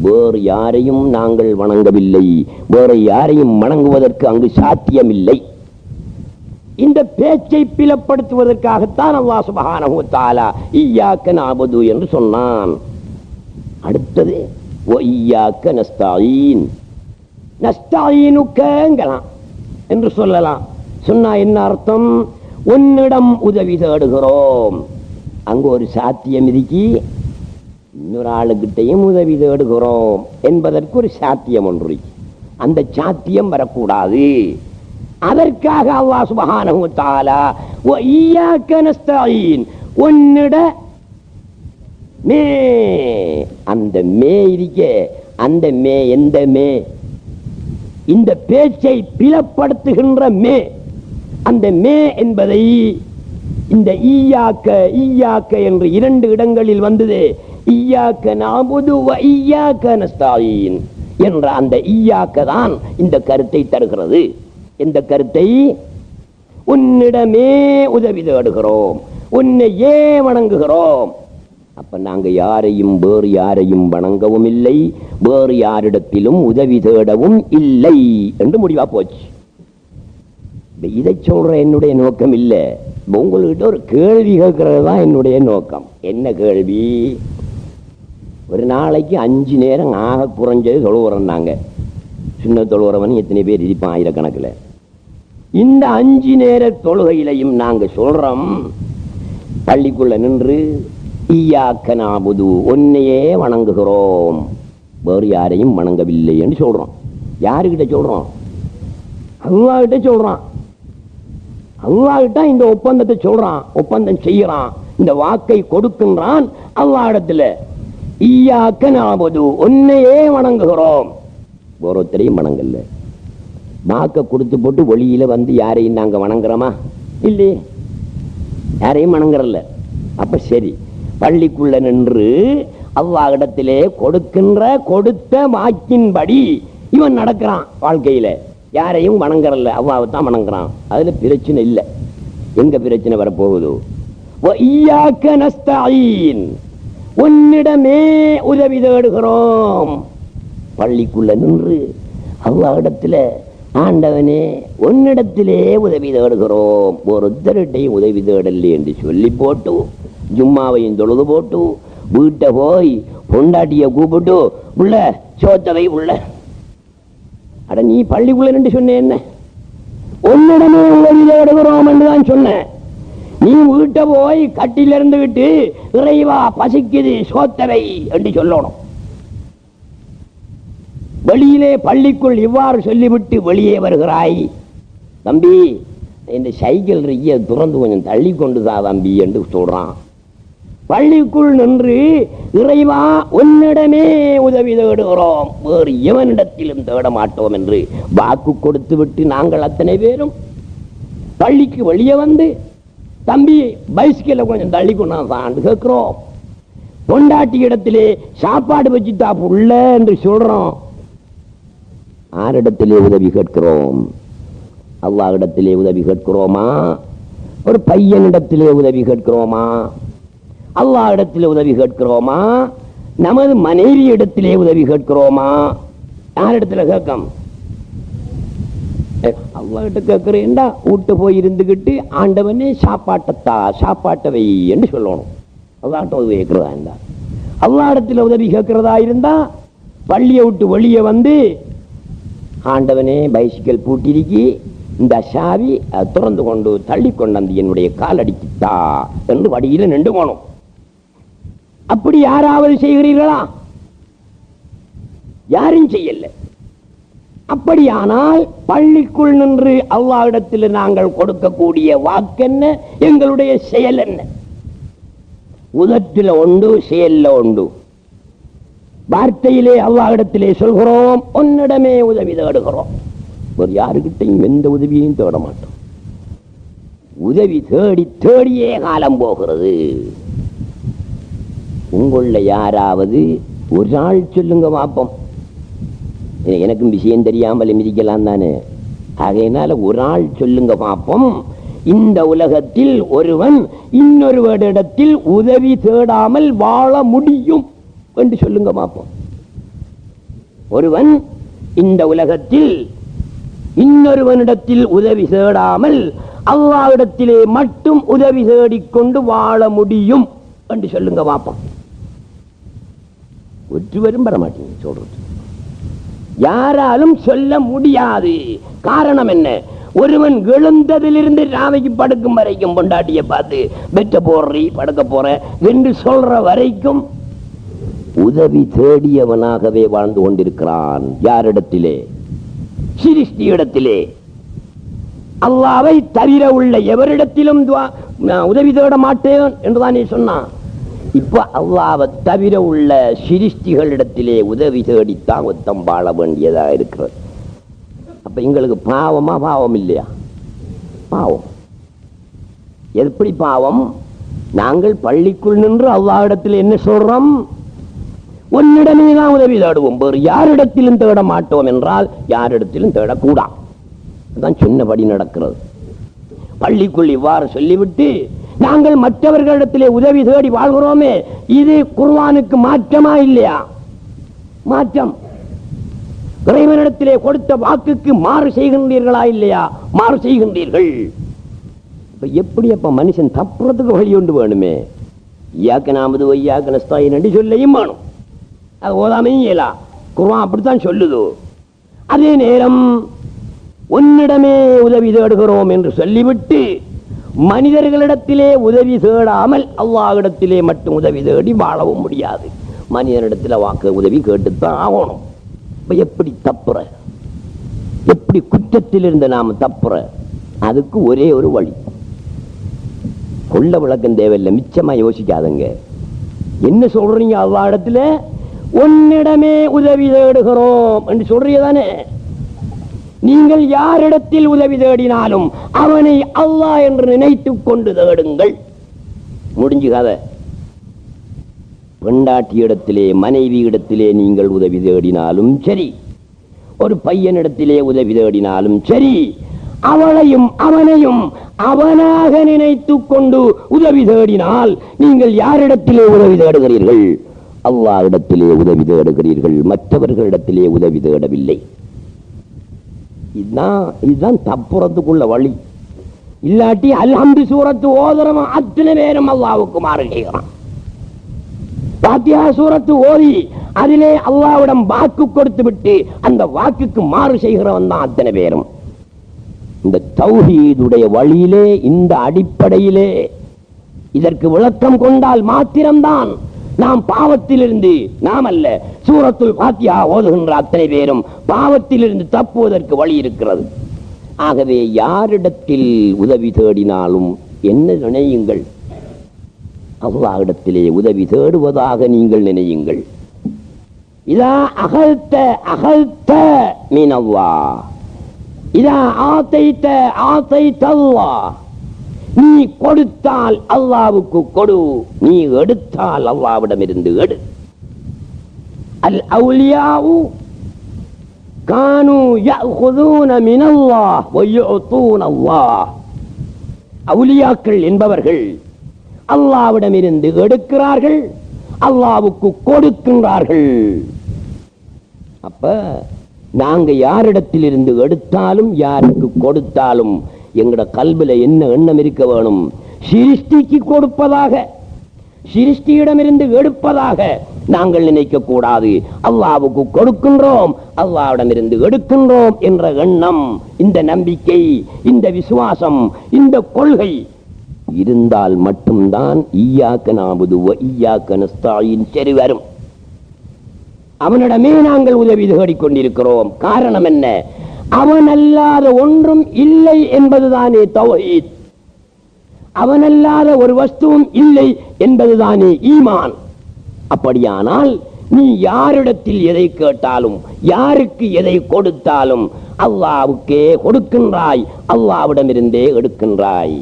வேறு யாரையும் நாங்கள் வணங்கவில்லை, வேறு யாரையும் வணங்குவதற்கு அங்கு சாத்தியம் இல்லை. இந்த பேச்சை பிளப்படுத்துவதற்காகத்தான் அல்லாஹ் சுப்ஹானஹு வ தஆலா இய்யாக நஅபுது என்று சொன்னான். அடுத்தது வ இய்யாக நஸ்தஈன், நஸ்தஈனுக்கங்கலாம் என்று சொல்லலாம். சொன்னா என்ன அர்த்தம்? உன்னிடம் உதவி தேடுகிறோம். அங்கு ஒரு சாத்தியம் இருக்கி, இன்னொரு ஆளுகிட்டையும் உதவி தேடுகிறோம் என்பதற்கு ஒரு சாத்தியம் ஒன்று இருக்கு. அந்த சாத்தியம் வரக்கூடாது. அதற்காக அல்லாஹ் சுப்ஹானஹு வ தஆலா வ இய்யாக நஸ்தஈன், உன்னிட மே, அந்த மே இருக்கே, அந்த மே எந்த மே? இந்த பேச்சை பிளப்படுத்துகின்ற மே. அந்த மே என்பதை இந்த ஈயாக்க ஈயாக்க என்று இரண்டு இடங்களில் வந்தது. இய்யாக நஅபுது வ இய்யாக நஸ்தஈன் என்ற அந்த இய்யாக தான் இந்த கருத்தை தருகிறது. இந்த கருத்தை உன்னிடமே உதவி தேடுகிறோம், உன்னையே வணங்குகிறோம். அப்ப நாங்க யாரையும் வேறு யாரையும் வணங்கவும் இல்லை, வேறு யாரிடத்திலும் உதவி தேடவும் இல்லை என்று முடிவா போச்சு. இதை சொல்ற என்னுடைய நோக்கம் இல்லை, உங்கள்கிட்ட ஒரு கேள்வி கேட்கறது தான் என்னுடைய நோக்கம். என்ன கேள்வி? ஒரு நாளைக்கு 5 நேரம் ஆக குறைஞ்சது தொழுவுறோம். நாங்க சின்ன தொழுவுறவன் எத்தனை பேர் இருப்பான்? ஆயிரக்கணக்கில். இந்த 5 நேர தொழுகையிலையும் நாங்க சொல்றோம், பள்ளிக்குள்ள நின்று இய்யாக நஅபுது உன்னையே வணங்குகிறோம், வேறு யாரையும் வணங்கவில்லை என்று சொல்றோம். யாருக்கிட்ட சொல்றோம்? அல்லாஹ் கிட்ட சொல்றான். அல்லாஹ் கிட்ட இந்த ஒப்பந்தத்தை சொல்றான், ஒப்பந்தம் செய்யறான், இந்த வாக்கை கொடுக்கின்றான். அல்லாஹ் இடத்துல இய்யாக நஅபுது உன்னையே வணங்குகிறோம், ஒருத்தரையும் வணங்கல. வாக்க கொடுத்து போட்டு வெளியில வந்து யாரையும் நாங்க வணங்குறோமா? இல்லையே, யாரையும் வணங்குறல்ல. அப்ப சரி, பள்ளிக்குள்ள நின்று அல்லாஹ் இடத்திலே கொடுத்த வாக்கின்படி இவன் நடக்கிறான். வாழ்க்கையில யாரையும் வணங்குறல்ல, அல்லாஹ்வை தான் வணங்குறான். அதுல பிரச்சனை இல்லை. எங்க பிரச்சனை வரப்போகுது? இய்யாக நஸ்தஈன் உன்னிடமே உதவி தேடுகிறோம். பள்ளிக்குள்ள நின்று அல்லாஹ் இடத்துல ஆண்டவனே உன்னிடத்திலே உதவி தேடுகிறோம், ஒருத்தருடையும் உதவி தேடலை என்று சொல்லி போட்டு ஜும்மாவையும் தொழுது போட்டு வீட்டை போய் பொண்டாட்டிய கூப்பிட்டு உள்ள சோத்தவை உள்ள அட நீ பள்ளிக்குள்ள நின்று சொன்ன என்ன? உன்னிடமே உதவி தேடுகிறோம் என்றுதான் சொன்ன. நீ வீட்டை போய் கட்டில இருந்துகிட்டு இறைவா பசிக்குது சோத்தவை என்று சொல்லணும். வெளியிலே பள்ளிக்குள் இவ்வாறு சொல்லிவிட்டு வெளியே வருகிறாய், தம்பி இந்த சைக்கிள் இருக்கிய துறந்து கொஞ்சம் தள்ளி கொண்டுதா தம்பி என்று சொல்றான். பள்ளிக்குள் நின்று இறைவா உன்னிடமே உதவி தேடுகிறோம், வேறு எவனிடத்திலும் தேட மாட்டோம் என்று வாக்கு கொடுத்து விட்டு நாங்கள் அத்தனை பேரும் பள்ளிக்கு வெளியே வந்து தம்பி பைஸ்கில கொஞ்சம் தள்ளி கொண்டாந்து கேட்கிறோம். பொண்டாட்டி இடத்திலே சாப்பாடு வச்சுட்டா புள்ள என்று சொல்றோம். ஆரிடத்திலே உதவி கேட்கிறோம்? அல்லாஹ் இடத்திலே உதவி கேட்கிறோமா? ஒரு பையனிடத்திலே உதவி கேட்கிறோமா? அல்லாஹ் இடத்திலே உதவி கேட்கிறோமா? நமது மனைவி இடத்திலே உதவி கேட்கிறோமா? யாரிடத்துல கேட்கும்? அல்லாஹ் கிட்ட கேட்கிறேன்டா வீட்டு போய் இருந்துகிட்டு ஆண்டவனே சாப்பாட்டத்தா சாப்பாட்டவை என்று சொல்லணும். அல்லாஹ்ட்ட உதவி கேட்கிறதா இருந்தா, அல்லாஹ் இடத்துல உதவி கேட்கிறதா இருந்தா பள்ளியை விட்டு வெளியே வந்து ஆண்டவனே பைசிக்கல் பூட்டிருக்கி இந்த சாவி திறந்து கொண்டு தள்ளி கொண்டு என்னுடைய கால் அடிக்கிட்டா என்று வடியில நின்று போனோம். அப்படி யாராவது செய்கிறீர்களா? யாரும் செய்யல. அப்படியானால் பள்ளிக்குள் நின்று அல்லாஹ்விடத்தில் நாங்கள் கொடுக்கக்கூடிய வாக்கென்ன, எங்களுடைய செயல் என்ன? உதட்டில உண்டு, செயல்ல உண்டு. வார்த்தையிலே அல்லாஹ்விடத்திலே சொல்கிறோம், உன்னிடமே உதவி தேடுகிறோம், ஒரு யாருக்கிட்டையும் எந்த உதவியையும் தேட மாட்டோம். உதவி தேடி தேடியே காலம் போகிறது. உங்கள யாராவது ஒரு நாள் சொல்லுங்க பாப்போம். எனக்கும் விஷயம் தெரியாமல் மிதிக்கலாம் தானே, ஆகையினால ஒரு நாள் சொல்லுங்க பாப்போம். இந்த உலகத்தில் ஒருவன் இன்னொருவரிடத்தில் உதவி தேடாமல் வாழ முடியும் என்று சொல்லுங்க பாப்போம். ஒருவன் இந்த உலகத்தில் இன்னொருவனிடத்தில் உதவி தேடாமல் அல்லாஹ்விடத்திலே மட்டும் உதவி தேடிக்கொண்டு வாழ முடியும் என்று சொல்லுங்க பாப்போம். ஒருவரும் பெற மாட்டீங்க சொல்றது. யாராலும் சொல்ல முடியாது. காரணம் என்ன? ஒருவன் எழுந்ததிலிருந்து ராவைக்கு படுக்கும் வரைக்கும் பொண்டாட்டியை பார்த்து வெட்ட போறி படுக்க போற என்று சொல்ற வரைக்கும் உதவி தேடியவனாகவே வாழ்ந்து கொண்டிருக்கிறான். யாரிடத்திலே? சிருஷ்டி இடத்திலே. அல்லாஹ்வை தவிர உள்ள எவரிடத்திலும் உதவி தேட மாட்டேன் என்றுதான் நீ சொன்னான். இப்ப அல்லாஹ்வை தவிர உள்ள சிருஷ்டிகளிடத்திலே உதவி தேடித்தான் ஒத்தம் வாழ வேண்டியதா இருக்கிறது. அப்ப எங்களுக்கு பாவமா? பாவம் இல்லையா? பாவம். எப்படி பாவம்? நாங்கள் பள்ளிக்குள் நின்று அல்லாஹ்விடத்தில் என்ன சொல்றோம்? உன்னிடமே தான் உதவி தேடுவோம், வேறு யாரிடத்திலும் தேட மாட்டோம் என்றால் யாரிடத்திலும் தேடக்கூடாது. அதான் சொன்னபடி நடக்கிறது. பள்ளிக்குள் இவ்வாறு சொல்லிவிட்டு நாங்கள் மற்றவர்களிடத்திலே உதவி தேடி வாழ்கிறோமே, இது குர்ஆனுக்கு மாற்றமா இல்லையா? மாற்றம். இறைவனிடத்திலே கொடுத்த வாக்குக்கு மாறு செய்கின்றீர்களா இல்லையா? மாறு செய்கின்றீர்கள். எப்படி அப்ப மனுஷன் தப்புறதுக்கு வழி ஒன்று வேணுமே. இய்யாக்க நஅபுது வ இய்யாக்க நஸ்தஈன் என்று சொல்லையும் வேணும். அது ஓதாமையும் இயலா. குர்ஆன் அப்படித்தான் சொல்லுது. அதே நேரம் உன்னிடமே உதவி தேடுகிறோம் என்று சொல்லிவிட்டு மனிதர்களிடத்திலே உதவி தேடாமல் அல்லாஹ்விடத்திலே மட்டும் உதவி தேடி வாழவும் முடியாது. மனிதனிடத்தில் வாக்கு உதவி கேட்டுத்தான் ஆகணும். எப்படி தப்புற, எப்படி குற்றத்தில் இருந்து நாம தப்புற? அதுக்கு ஒரே ஒரு வழி. கொள்ள விளக்கம் தேவையில்லை, மிச்சமா யோசிக்காதங்க. என்ன சொல்றீங்க? அல்லாஹ்விடத்துல உன்னிடமே உதவி தேடுகிறோம் என்று சொல்றீங்க தானே. நீங்கள் யாரிடத்தில் உதவி தேடினாலும் அவனை அல்லாஹ் என்று நினைத்துக் கொண்டு தேடுங்கள். முடிஞ்சு கதை. பெண்டாட்டி இடத்திலே, மனைவி இடத்திலே நீங்கள் உதவி தேடினாலும் சரி, ஒரு பையனிடத்திலே உதவி தேடினாலும் சரி, அவளையும் அவனையும் அவனாக நினைத்துக் கொண்டு உதவி தேடினால் நீங்கள் யாரிடத்திலே உதவி தேடுகிறீர்கள்? அல்லாஹ்விடத்திலே உதவி தேடுகிறீர்கள், மற்றவர்களிடத்திலே உதவி தேடவில்லை. இதுதான் தப்புறத்துக்குள்ள வழி. இல்லாட்டி அல்ஹம்து சூரத்து ஓதுறவன் அத்தனை பேரும் அல்லாஹ்வுக்கு மாறு செய்கிறான். ஃபாத்திஹா சூரத்து ஓதி அதிலே அல்லாஹ்விடம் வாக்கு கொடுத்து விட்டு அந்த வாக்குக்கு மாறு செய்கிறவன் தான் அத்தனை பேரும். இந்த தௌஹீதுடைய வழியிலே, இந்த அடிப்படையிலே இதற்கு விளக்கம் கொண்டால் மாத்திரம்தான் நாம் பாவத்திலிருந்து, நாம் அல்ல, சூரத்துல் ஃபாத்திஹா ஓதுகின்ற அத்தனை பேரும் பாவத்திலிருந்து தப்புவதற்கு வழி இருக்கிறது. ஆகவே யாரிடத்தில் உதவி தேடினாலும் என்ன நினையுங்கள்? அல்லாஹ்விடத்திலே உதவி தேடுவதாக நீங்கள் நினையுங்கள். இதா அகல்த அகல்த மினல்லாஹ், இதா ஆதைத ஆதைதல்லாஹ். நீ கொடுத்தால் அல்லாஹ்வுக்கு கொடு, நீ எடுத்தால் அல்லாஹ்விடம் இருந்து எடு. அல் அவுலியாஉ கானூ யஅഖுதூன மினல்லாஹ் வ யுஅதூனல்லாஹ். அவுலியாக்கள் என்பவர்கள் அல்லாஹ்விடம் இருந்து எடுக்கிறார்கள், அல்லாஹ்வுக்கு கொடுக்கின்றார்கள். அப்ப நாங்க யாரிடத்தில் இருந்து எடுத்தாலும் யாருக்கு கொடுத்தாலும் எங்கட கல்வில என்ன எண்ணம் இருக்க வேணும்? சிருஷ்டிக்கு கொடுப்பதாக, சிருஷ்டியிடமிருந்து எடுப்பதாக நாங்கள் நினைக்க கூடாது. அல்லாஹ்வுக்கு கொடுக்கின்றோம், அல்லாஹ்விடமிருந்து எடுக்கின்றோம் என்ற எண்ணம், இந்த நம்பிக்கை, இந்த விசுவாசம், இந்த கொள்கை இருந்தால் மட்டும்தான் இய்யாக்க நஅபுது வ இய்யாக்க நஸ்தஈன் சரி வரும். அவனிடமே நாங்கள் உதவி தேடிக்கொண்டிருக்கிறோம். காரணம் என்ன? அவனல்லாத ஒன்றும் இல்லை என்பதுதானே தௌஹீத். அவனல்லாத ஒரு வஸ்துவும் இல்லை என்பதுதானே ஈமான். அப்படியானால் நீ யாரிடத்தில் எதை கேட்டாலும், யாருக்கு எதை கொடுத்தாலும் அல்லாஹ்வுக்கே கொடுக்கின்றாய், அல்லாஹ்விடமிருந்தே எடுக்கின்றாய்.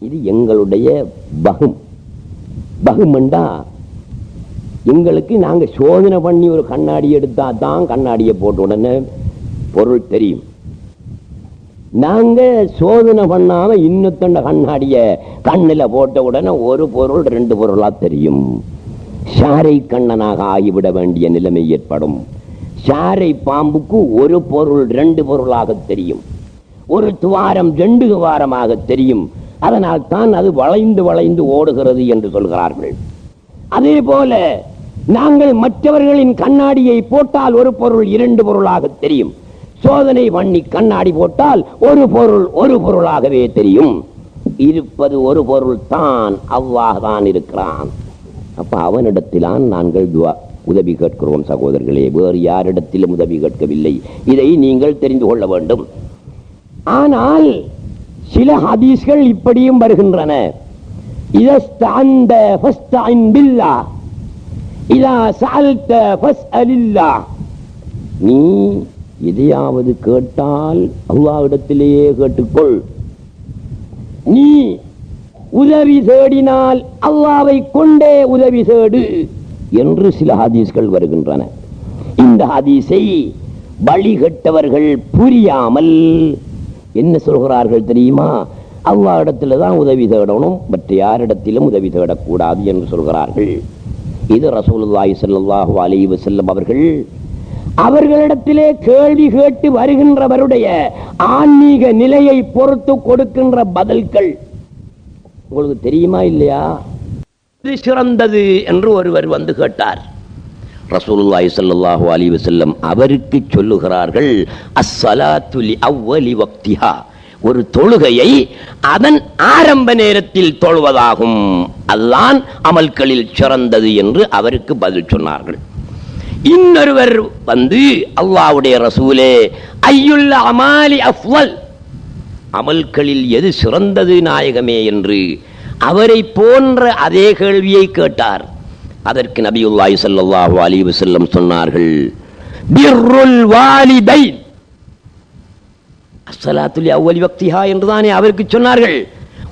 இது எங்களுடைய பகும். பகுமண்டா எங்களுக்கு நாங்க சோதனை பண்ணி ஒரு கண்ணாடி எடுத்தா தான் கண்ணாடியை போட்ட உடனே பொருள் தெரியும். நாங்க சோதனை பண்ணாம இன்னொத்தண்ட கண்ணாடிய கண்ணில போட்ட உடனே ஒரு பொருள் ரெண்டு பொருளா தெரியும். சாரை கண்ணனாக ஆகிவிட வேண்டிய நிலைமை ஏற்படும். சாரை பாம்புக்கு ஒரு பொருள் ரெண்டு பொருளாக தெரியும், ஒரு துவாரம் ரெண்டு துவாரமாக தெரியும். அதனால் தான் அது வளைந்து வளைந்து ஓடுகிறது என்று சொல்கிறார்கள். அதே போல நாங்கள் மற்றவர்களின் கண்ணாடியை போட்டால் ஒரு பொருள் இரண்டு பொருளாக தெரியும். சோதனை பண்ணி கண்ணாடி போட்டால் ஒரு பொருள் ஒரு பொருளாகவே தெரியும். இருப்பது ஒரு பொருள் தான், அல்லாஹ் தான் இருக்கிறான். அப்ப அவனிடத்திலான் நாங்கள் உதவி கேட்கிறோம் சகோதரர்களே, வேறு யாரிடத்திலும் உதவி கேட்கவில்லை. இதை நீங்கள் தெரிந்து கொள்ள வேண்டும். ஆனால் சில ஹதீஸ்கள் இப்படியும் வருகின்றன. நீ எதையாவது கேட்டால் அல்லாஹ்விடத்திலேயே கேட்டுக்கொள். நீ உதவி தேடினால் அல்லாஹ்வை கொண்டே உதவி தேடு. என்று சில ஹதீஸ்கள் வருகின்றன. இந்த ஹதீஸை வழிகட்டவர்கள் புரியாமல் என்ன சொல்கிறார்கள் தெரியுமா? அல்லாஹ் இடத்துல தான் உதவி தேடணும், மற்ற யாரிடத்திலும் உதவி தேடக்கூடாது என்று சொல்கிறார்கள். இது ரசூலுல்லாஹி ஸல்லல்லாஹு அலைஹி வஸல்லம் அவர்களிடத்திலே கேள்வி கேட்டு வருகின்றவருடைய ஆன்மீக நிலையை பொறுத்து கொடுக்கின்ற பதில்கள் உங்களுக்கு தெரியுமா இல்லையா? இது சிறந்தது என்று ஒருவர் வந்து கேட்டார். ரசூலுல்லாஹி ஸல்லல்லாஹு அலைஹி வஸல்லம் அவருக்கு சொல்லுகிறார்கள், அஸ்ஸலாத்து லி அவ்வலி வக்திஹா, ஒரு தொழுகையை அதன் ஆரம்ப நேரத்தில் தொழுவதாகும், அதுதான் அமல்களில் சிறந்தது என்று அவருக்கு பதில் சொன்னார்கள். இன்னொருவர் வந்து, அல்லாஹ்வுடைய ரசூலே, ஐயுல் அமாலி அஃவல், அமல்களில் எது சிறந்தது நாயகமே என்று அவரை போன்ற அதே கேள்வியை கேட்டார். அதற்கு நபியுல்லாஹி ஸல்லல்லாஹு அலைஹி வஸல்லம் சொன்னார்கள், பிர்ருல் வாலிதைன், அஸ்ஸலாத்து லி அவ்வலி வக்திஹா என்றுதானே அவருக்கு சொன்னார்கள்.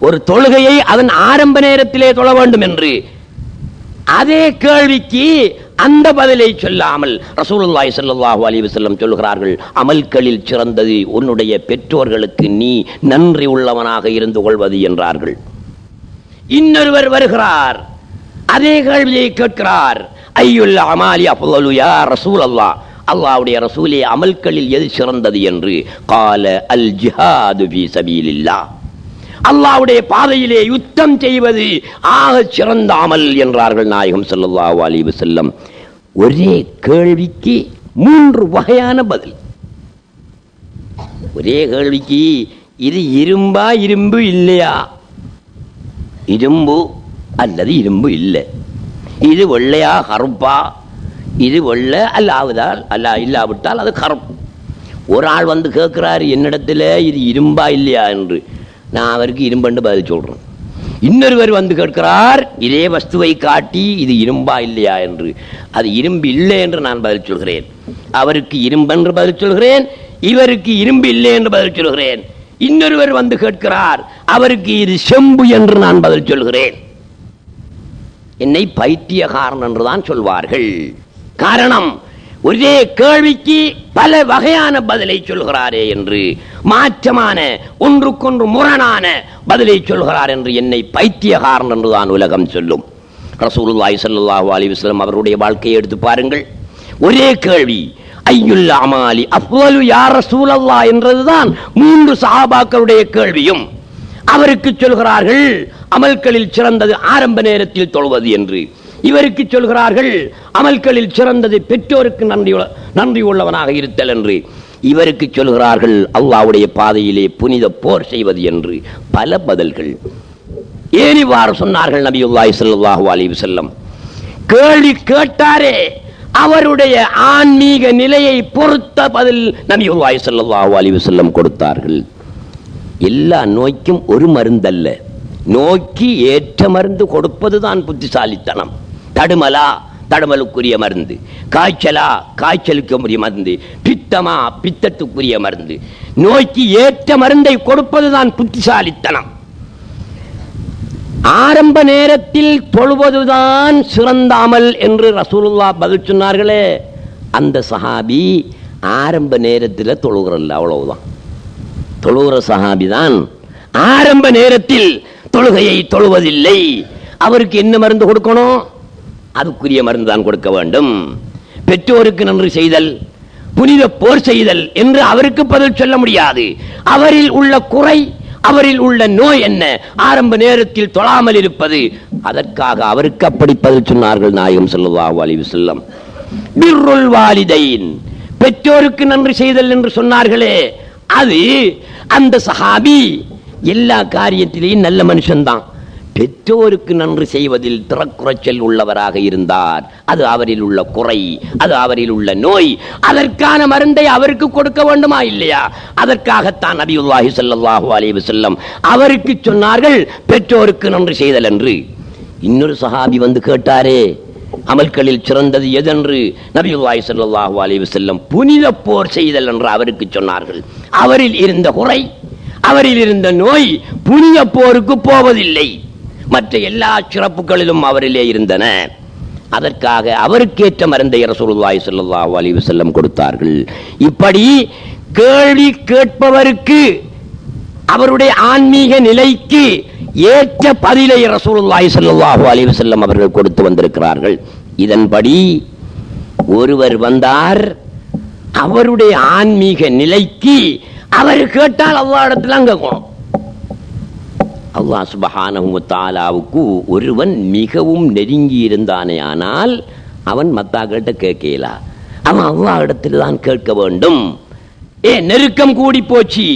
ஒரு தொழுகையை அதன் ஆரம்ப நேரத்திலே தொழ வேண்டும் என்று. அதே கேள்விக்கு அந்த பதிலை சொல்லாமல் ரசூலுல்லாஹி ஸல்லல்லாஹு அலைஹி வஸல்லம் சொல்கிறார்கள், அமல்களில் சிறந்தது உன்னுடைய பெற்றோர்களுக்கு நீ நன்றி உள்ளவனாக இருந்து கொள்வது என்றார்கள். இன்னொருவர் வருகிறார், அதே கேள்வியை கேட்கிறார், ஐயுல் அமாலி அஃதலு யா ரசூலல்லாஹ், அல்லாஹ்வுடைய ரசூலே அமல்களில் எது சிறந்தது என்று. கால அல் ஜிஹாது ஃபீ சபீலில்லாஹ், அல்லாஹ்வுடைய பாதையிலே யுத்தம் செய்வது ஆக சிறந்த அமல் என்றார்கள் நாயகம் ஸல்லல்லாஹு அலைஹி வஸல்லம். ஒரே கேள்விக்கு 3 வகையான பதில். ஒரே கேள்விக்கு இது இரும்பா இரும்பு இல்லையா, இரும்பு அல்லது இரும்பு இல்லை, இது வெள்ளையா கருப்பா, இது வெள்ளை அல்லாவிட்டால் இல்லாவிட்டால் அது கருப்பு. ஒரு ஆள் வந்து கேட்கிறாரு என்னிடத்துல இது இரும்பா இல்லையா என்று, நான் அவருக்கு இரும்பென்று பதில் சொல்றேன். இன்னொருவர் வந்து கேட்கிறார் இதே வஸ்துவை காட்டி இது இரும்பா இல்லையா என்று, அது இரும்பு இல்லை என்று நான் பதில் சொல்கிறேன். அவருக்கு இரும்பென்று பதில் சொல்கிறேன், இவருக்கு இரும்பு இல்லை என்று பதில் சொல்கிறேன். இன்னொருவர் வந்து கேட்கிறார், அவருக்கு இது செம்பு என்று நான் பதில் சொல்கிறேன். என்னை பைத்தியக்காரன் என்றுதான் சொல்வார்கள். காரணம், ஒரே கேள்விக்கு பல வகையான பதிலை சொல்கிறாரே என்று, மாற்றமான ஒன்றுக்கொன்று முரணான பதிலை சொல்கிறார் என்று என்னை பைத்தியக்காரன் என்றுதான் உலகம் சொல்லும். ரசூலுல்லாஹி ஸல்லல்லாஹு அலைஹி வஸல்லம் அவருடைய வாழ்க்கையை எடுத்து பாருங்கள். ஒரே கேள்வி, ஐயுல் அமாலி அஃதலு யா ரசூலல்லாஹ் என்றதுதான் 3 சஹாபாக்களுடைய கேள்வியும். அவருக்கு சொல்கிறார்கள் அமல்களில் சிறந்தது ஆரம்ப நேரத்தில் தொழுவது என்று. இவருக்கு சொல்கிறார்கள் அமல்களில் சிறந்தது பெற்றோருக்கு நன்றி உள்ளவனாக இருத்தல் என்று. இவருக்கு சொல்கிறார்கள் அல்லாஹ்வுடைய பாதையிலே புனித போர் செய்வது என்று. பல பதில்கள். ஏன் இவ்வாறு சொன்னார்கள் நபியுல்லாஹி ஸல்லல்லாஹு அலைஹி வஸல்லம்? கேள்வி கேட்டாரே அவருடைய ஆன்மீக நிலையை பொறுத்த பதில் நபியுல்லாஹி ஸல்லல்லாஹு அலைஹி வஸல்லம் கொடுத்தார்கள். எல்லா நோய்க்கும் ஒரு மருந்தல்ல, நோய்க்கு ஏற்ற மருந்து கொடுப்பதுதான் புத்திசாலித்தனம். தடுமலா தடுமலுக்குரிய மருந்து, காய்ச்சலா காய்ச்சலுக்குரிய மருந்து, பித்தமா பித்தத்துக்குரிய மருந்து. நோய்க்கு ஏற்ற மருந்தை கொடுப்பதுதான் புத்திசாலித்தனம். ஆரம்ப நேரத்தில் தொழுவதுதான் சிறந்த அமல் என்று ரசூலுல்லாஹ் பதில் சொன்னார்களே, அந்த சஹாபி ஆரம்ப நேரத்தில் தொழுகிறல்ல, அவ்வளவுதான். தொழுகிற சஹாபி தான் ஆரம்ப நேரத்தில் தொழுகையை தொழுவதில்லை. அவருக்கு என்ன மருந்து கொடுக்கணும்? அதுக்குரிய மருந்து தான் கொடுக்க வேண்டும். பெற்றோருக்கு நன்றி செய்தல், புனித போர் செய்தல் என்று அவருக்கு பதில் சொல்ல முடியாது. அவரில் உள்ள குறை, அவரில் உள்ள நோய் என்ன? ஆரம்ப நேரத்தில் தொழாமல் இருப்பது. அதற்காக அவருக்கு அப்படி பதில் சொன்னார்கள் நாயகம் ஸல்லல்லாஹு அலைஹி வஸல்லம். பிர்ருல் வாலிதைன், பெற்றோருக்கு நன்றி செய்தல் என்று சொன்னார்களே, அது அந்த சஹாபி எல்லா காரியத்திலேயும் நல்ல மனுஷன்தான். பெற்றோருக்கு நன்றி செய்வதில் திறக்குறைச்சல் உள்ளவராக இருந்தார். அது அவரில் உள்ள குறை, அது அவரில் உள்ள நோய். அதற்கான மருந்தை அவருக்கு கொடுக்க வேண்டுமா இல்லையா? அதற்காகத்தான் நபியுல்லாஹி ஸல்லல்லாஹு அலைஹி வஸல்லம் அவருக்கு சொன்னார்கள் பெற்றோருக்கு நன்றி செய்தல் என்று. இன்னொரு சஹாபி வந்து கேட்டாரே அமல்களில் சிறந்தது எதென்று. நபியுல்லாஹி ஸல்லல்லாஹு அலைஹி வஸல்லம் புனித போர் செய்தல் என்று அவருக்கு சொன்னார்கள். அவரில் இருந்த குறை, அவரில் இருந்த நோய் புனித போருக்கு போவதில்லை. மற்ற எல்லா சிறப்புகளிலும் அவரிலே இருந்தன. அதற்காக அவருக்கேற்ற மருந்தை ரசூலுல்லாஹி ஸல்லல்லாஹு அலைஹி வஸல்லம் கொடுத்தார்கள். இப்படி கேள்வி கேட்பவருக்கு அவருடைய ஆன்மீக நிலைக்கு ஏற்ற பதிலை ரசூலுல்லாஹி ஸல்லல்லாஹு அலைஹி வஸல்லம் அவர்கள் கொடுத்து வந்திருக்கிறார்கள். இதன்படி ஒருவர் வந்தார், அவருடைய ஆன்மீக நிலைக்கு அவர் கேட்டால் அல்லாஹ் இடத்துல கேட்கணும். அல்லாஹ் சுப்ஹானஹு வ தஆலாவுக்கு ஒருவன் மிகவும் நெருங்கி இருந்தானே, ஆனால் அவன் மத்தாக்கிட்ட கேட்கல, அவன் அல்லாஹ் இடத்துல தான் கேட்க வேண்டும். நெருக்கம் கூடி போச்சு,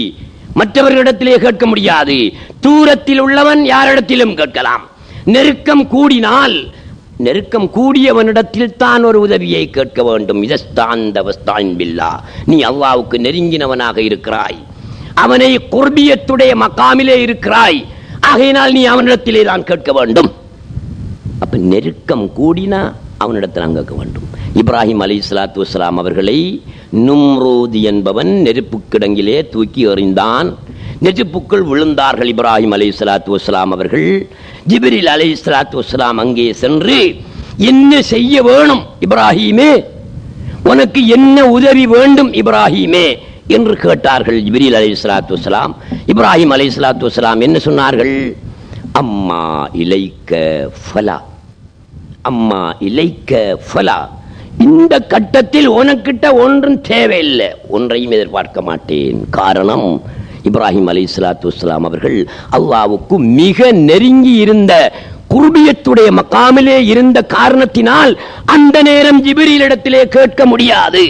மற்றவர்களிடத்திலே கேட்க முடியாது. தூரத்தில் உள்ளவன் யாரிடத்திலும் கேட்கலாம். நெருக்கம் கூடினால் நெருக்கம் கூடியவனிடத்தில் தான் ஒரு உதவியை கேட்க வேண்டும். நீ அல்லாஹ்வுக்கு நெருங்கினவனாக இருக்கிறாய், அவனை குர்பியத்துடைய மகாமிலே இருக்கிறாய், ஆகையினால் நீ அவனிடத்திலே தான் கேட்க வேண்டும். அப்ப நெருக்கம் கூடினா அவனிடத்தில் கேட்க வேண்டும். இப்ராஹிம் அலைஹிஸ்ஸலாத்து வஸ்ஸலாம் அவர்களை நும்ரூத் என்பவன் நெருப்பு கிடங்கிலே தூக்கி எறிந்தான். நெருப்புக்குள் விழுந்தார்கள் இப்ராஹிம் அலைஹிஸ்ஸலாத்து வஸ்ஸலாம் அவர்கள். ஜிப்ரீல் அலைஹிஸ்ஸலாத்து வஸ்ஸலாம் அங்கே சென்று, என்ன செய்ய வேணும் இப்ராஹீமே, உனக்கு என்ன உதவி வேண்டும் இப்ராஹீமே என்று கேட்டார்கள் ஜிப்ரீல் அலைஹிஸ்ஸலாத்து வஸ்ஸலாம். இப்ராஹிம் அலைஹிஸ்ஸலாத்து வஸ்ஸலாம் என்ன சொன்னார்கள்? அம்மா இலைக்க ஃபலா, அம்மா இலைக்க ஃபலா, இந்த கட்டத்தில் உனக்கிட்ட ஒன்றும் தேவையில்லை, ஒன்றையும் எதிர்பார்க்க மாட்டேன். காரணம், இப்ராஹிம் அலைஹிஸ்ஸலாத்து வஸ்ஸலாம் அவர்கள் அல்லாஹ்வுக்கு மிக நெருங்கி இருந்த குர்பியத்துடைய மகாமிலே இருந்த காரணத்தினால் அந்த நேரம் ஜிப்ரீல் இடத்திலே கேட்க முடியாது,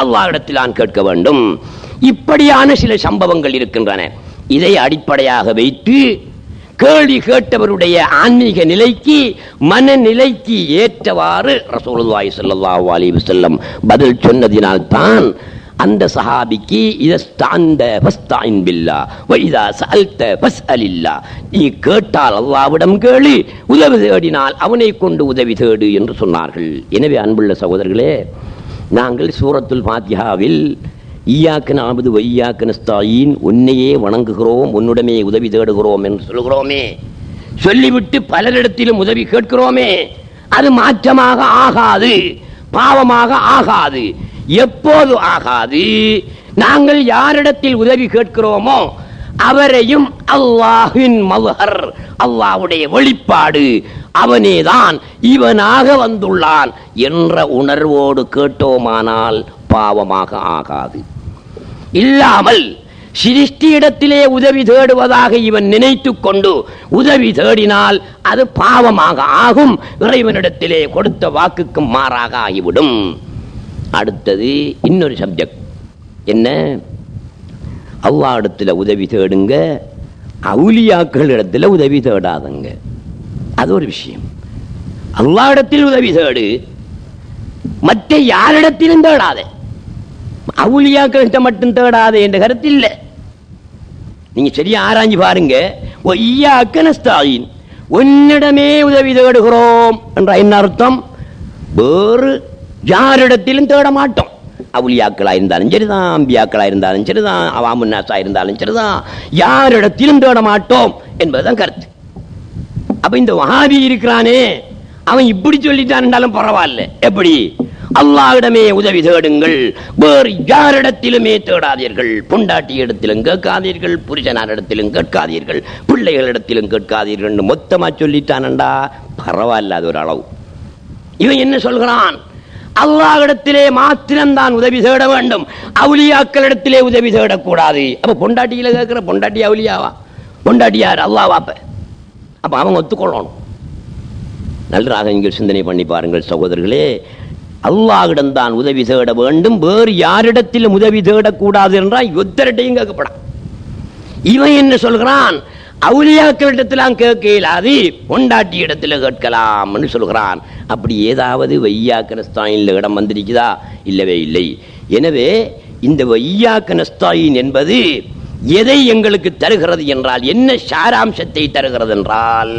அல்லாஹ் இடத்தில் நான் கேட்க வேண்டும். இப்படியான சில சம்பவங்கள் இருக்கின்றன. இதை அடிப்படையாக வைத்து கேள்வி கேட்டவருடைய ஆன்மீக நிலைக்கு மனநிலைக்கு ஏற்றவாறு ரசூலுல்லாஹி ஸல்லல்லாஹு அலைஹி வஸல்லம் பதில் சொன்னதினால் தான் அந்த சஹாபிக்கு நீ கேட்டால் அல்லாஹ்விடம் கேளு, உதவி தேடினால் அவனை கொண்டு உதவி தேடு என்று சொன்னார்கள். எனவே அன்புள்ள சகோதரர்களே, நாங்கள் சூரத்துல் ஃபாத்திஹாவில் ஈயாக்க நஅபுது வ ஈயாக்க நஸ்தஈன், உன்னையே வணங்குகிறோம், உன்னிடமே உதவி தேடுகிறோம் என்று சொல்கிறோமே, சொல்லிவிட்டு பலரிடத்திலும் உதவி கேட்கிறோமே, அது மாற்றமாக ஆகாது, பாவமாக ஆகாது. எப்போது ஆகாது? நாங்கள் யாரிடத்தில் உதவி கேட்கிறோமோ அவரையும் அல்லாஹ்வின் மல்ஹர், அல்லாஹ்வுடைய வெளிப்பாடு, அவனேதான் இவனாக வந்துள்ளான் என்ற உணர்வோடு கேட்டோமானால் பாவமாக ஆகாது. இல்லாமல் சிருஷ்டியிடத்திலே உதவி தேடுவதாக இவன் நினைத்துக் கொண்டு உதவி தேடினால் அது பாவமாக ஆகும், இறைவனிடத்திலே கொடுத்த வாக்குக்கு மாறாக ஆகிவிடும். அடுத்தது இன்னொரு சப்ஜெக்ட் என்ன? அல்லாஹ் இடத்துல உதவி தேடுங்க, அவுலியாக்கள் இடத்துல உதவி தேடாதங்க. அது ஒரு விஷயம். அல்லாஹ் இடத்தில் உதவி தேடு, மற்ற யாரிடத்திலும் தேடாதே. அவுலியாக்கள்கிட்ட மட்டும் தேடாதே என்ற கருத்து இல்லை. நீங்க சரியா ஆராய்ஞ்சு பாருங்க. உன்னிடமே உதவி தேடுகிறோம் என்ற என்ன அர்த்தம்? வேறு யாரிடத்திலும் தேட மாட்டோம். அவுலியாக்களா இருந்தாலும் சரிதான், அம்பியாக்களா இருந்தாலும் சரிதான், அவாமுன்னாசா இருந்தாலும் சரிதான், யாரிடத்திலும் தேட மாட்டோம் என்பதுதான் கருத்து. அப்ப இந்த வஹாபி இருக்கிறானே, அவன் இப்படி சொல்லிட்டான் பரவாயில்ல. எப்படி? அல்லாஹ்விடமே உதவி தேடுங்கள், வேறு யாரிடத்திலுமே தேடாதீர்கள். பொண்டாட்டி இடத்திலும் கேட்காதீர்கள், புருஷனாரிடத்திலும் கேட்காதீர்கள், பிள்ளைகளிடத்திலும் கேட்காதீர்கள். மொத்தமா சொல்லிட்டானண்டா பரவாயில்ல, அது ஒரு அளவு. இவன் என்ன சொல்கிறான்? அல்லாஹ்விடத்திலே மாத்திரம்தான் உதவி தேட வேண்டும், அவுலியாக்களிடத்திலே உதவி தேடக்கூடாது. அப்ப பொண்டாட்டியில கேட்கிற பொண்டாட்டி அவுலியாவா? பொண்டாட்டி யார்? அல்லாஹ். அப்ப அவங்க ஒத்துக்கொள்ளணும். நன்றாக நீங்கள் சிந்தனை பண்ணி பாருங்கள் சகோதரர்களே. அல்லாஹ்விடம் தான் உதவி தேட வேண்டும், வேறு யாரிடத்திலும் உதவி தேடக்கூடாது என்றால் யுத்தரட்டையும் கேட்கப்படாது. இவன் என்ன சொல்கிறான்? அவுலியாக்களிடத்திலாம் கேட்க இயலாது, பொண்டாட்டி இடத்துல கேட்கலாம் என்று சொல்கிறான். அப்படி ஏதாவது வையாக்க நஸ்தாயின்ல இடம் வந்திருக்குதா? இல்லவே இல்லை. எனவே இந்த வையாக்க நஸ்தாயின் என்பது எதை எங்களுக்கு தருகிறது என்றால், என்ன சாராம்சத்தை தருகிறது என்றால்,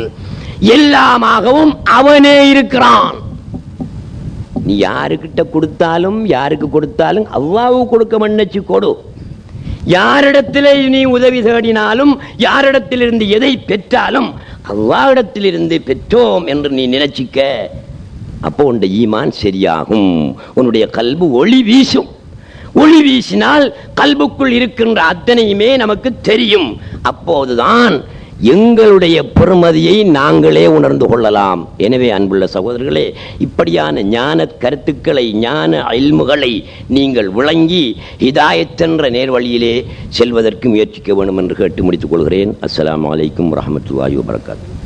எல்லாமாகவும் அவனே இருக்கிறான். நீ யாருக்கிட்ட கொடுத்தாலும் யாருக்கு கொடுத்தாலும் அல்லாஹ்வுக்கு கொடுக்க மன்னச்சு கொடு. யாரிடத்திலே நீ உதவி தேடினாலும் யாரிடத்திலிருந்து எதை பெற்றாலும் அல்லாஹ்விடத்திலிருந்து பெற்றோம் என்று நீ நினைச்சிக்க. அப்போ உன்னுடைய ஈமான் சரியாகும், உன்னுடைய கல்பு ஒளி வீசும். ஒளி வீசினால் கல்புக்குள் இருக்கின்ற அத்தனையுமே நமக்கு தெரியும். அப்போதுதான் எங்களுடைய பெருமதியை நாங்களே உணர்ந்து கொள்ளலாம். எனவே அன்புள்ள சகோதரர்களே, இப்படியான ஞான கருத்துக்களை, ஞான இல்முகளை நீங்கள் விளங்கி ஹிதாயத் என்ற நேர்வழியிலே செல்வதற்கு முயற்சிக்க வேண்டும் என்று கேட்டு முடித்துக் கொள்கிறேன். அஸ்ஸலாமு அலைக்கும் வரஹ்மத்துல்லாஹி வபரகாத்துஹு.